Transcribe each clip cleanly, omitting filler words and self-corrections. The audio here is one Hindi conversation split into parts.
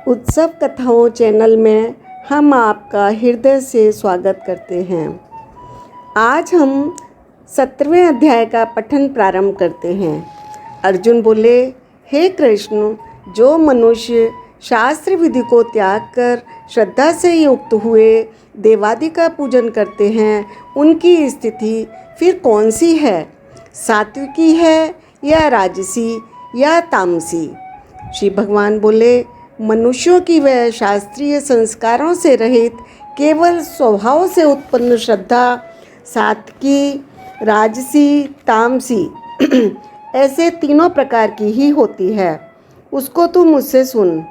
उत्सव कथाओं चैनल में हम आपका हृदय से स्वागत करते हैं। आज हम 17वें अध्याय का पठन प्रारंभ करते हैं। अर्जुन बोले, हे कृष्ण, जो मनुष्य शास्त्र विधि को त्याग कर श्रद्धा से युक्त हुए देवादि का पूजन करते हैं, उनकी स्थिति फिर कौन सी है? सात्विकी है या राजसी या तामसी? श्री भगवान बोले, मनुष्यों की वह शास्त्रीय संस्कारों से रहित केवल स्वभाव से उत्पन्न श्रद्धा सात्विकी, राजसी, तामसी ऐसे तीनों प्रकार की ही होती है। उसको तू मुझसे सुन।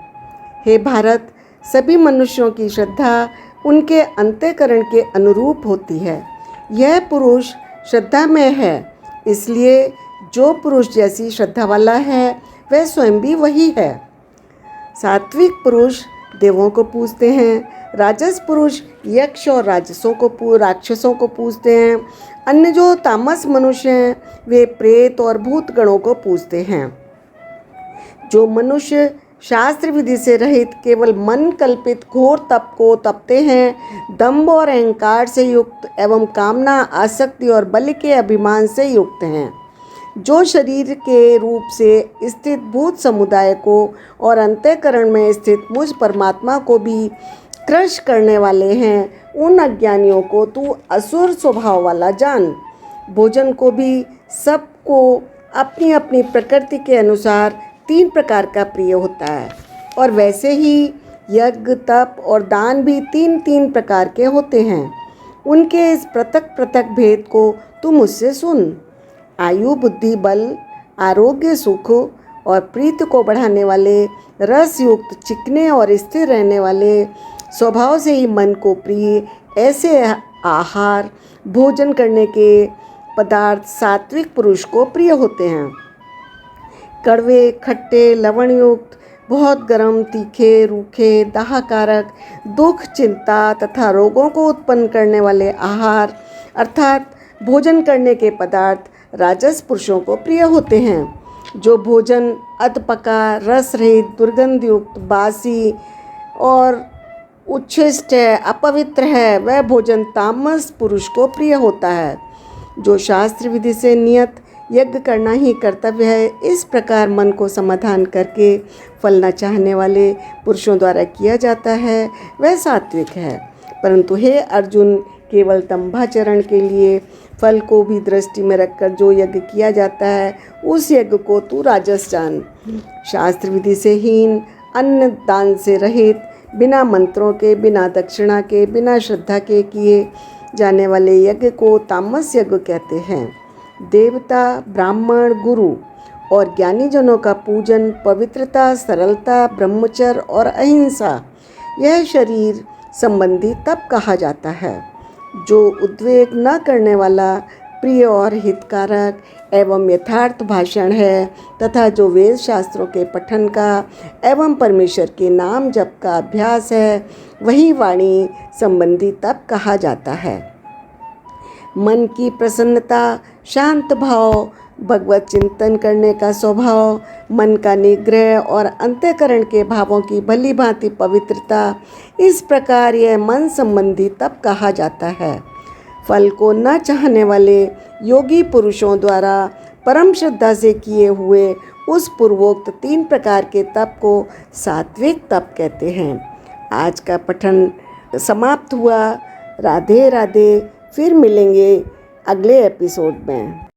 हे भारत, सभी मनुष्यों की श्रद्धा उनके अंतःकरण के अनुरूप होती है। यह पुरुष श्रद्धा में है, इसलिए जो पुरुष जैसी श्रद्धा वाला है वह स्वयं भी वही है। सात्विक पुरुष देवों को पूजते हैं, राजस पुरुष यक्ष और राक्षसों को पूजते हैं। अन्य जो तामस मनुष्य हैं वे प्रेत और भूत गणों को पूजते हैं। जो मनुष्य शास्त्र विधि से रहित केवल मन कल्पित घोर तप को तपते हैं, दंभ और अहंकार से युक्त एवं कामना, आसक्ति और बल के अभिमान से युक्त हैं, जो शरीर के रूप से स्थित भूत समुदाय को और अंतःकरण में स्थित मुझ परमात्मा को भी क्रश करने वाले हैं, उन अज्ञानियों को तू असुर स्वभाव वाला जान। भोजन को भी सबको अपनी अपनी प्रकृति के अनुसार 3 प्रकार का प्रिय होता है, और वैसे ही यज्ञ, तप और दान भी 3 प्रकार के होते हैं। उनके इस पृथक पृथक भेद को तू मुझसे सुन। आयु, बुद्धि, बल, आरोग्य, सुख और प्रीति को बढ़ाने वाले, रस युक्त, चिकने और स्थिर रहने वाले, स्वभाव से ही मन को प्रिय ऐसे आहार, भोजन करने के पदार्थ सात्विक पुरुष को प्रिय होते हैं। कड़वे, खट्टे, लवण युक्त, बहुत गर्म, तीखे, रूखे, दाहकारक, दुख, चिंता तथा रोगों को उत्पन्न करने वाले आहार अर्थात भोजन करने के पदार्थ राजस पुरुषों को प्रिय होते हैं। जो भोजन अधपका, रस रहित, दुर्गंध युक्त, बासी और उच्छिष्ट है, अपवित्र है, वह भोजन तामस पुरुष को प्रिय होता है। जो शास्त्र विधि से नियत यज्ञ करना ही कर्तव्य है, इस प्रकार मन को समाधान करके फल न चाहने वाले पुरुषों द्वारा किया जाता है, वह सात्विक है। परंतु हे अर्जुन, केवल तंभाचरण के लिए फल को भी दृष्टि में रखकर जो यज्ञ किया जाता है, उस यज्ञ को तू राजस जान। शास्त्र विधि से हीन, अन्न दान से रहित, बिना मंत्रों के, बिना दक्षिणा के, बिना श्रद्धा के किए जाने वाले यज्ञ को तामस यज्ञ कहते हैं। देवता, ब्राह्मण, गुरु और ज्ञानी जनों का पूजन, पवित्रता, सरलता, ब्रह्मचर्य और अहिंसा, यह शरीर संबंधी तप कहा जाता है। जो उद्वेग न करने वाला, प्रिय और हितकारक एवं यथार्थ भाषण है तथा जो वेद शास्त्रों के पठन का एवं परमेश्वर के नाम जप का अभ्यास है, वही वाणी संबंधी तप कहा जाता है। मन की प्रसन्नता, शांत भाव, भगवत चिंतन करने का स्वभाव, मन का निग्रह और अंतःकरण के भावों की भली भांति पवित्रता, इस प्रकार यह मन संबंधी तप कहा जाता है। फल को न चाहने वाले योगी पुरुषों द्वारा परम श्रद्धा से किए हुए उस पूर्वोक्त 3 प्रकार के तप को सात्विक तप कहते हैं। आज का पठन समाप्त हुआ। राधे राधे। फिर मिलेंगे अगले एपिसोड में।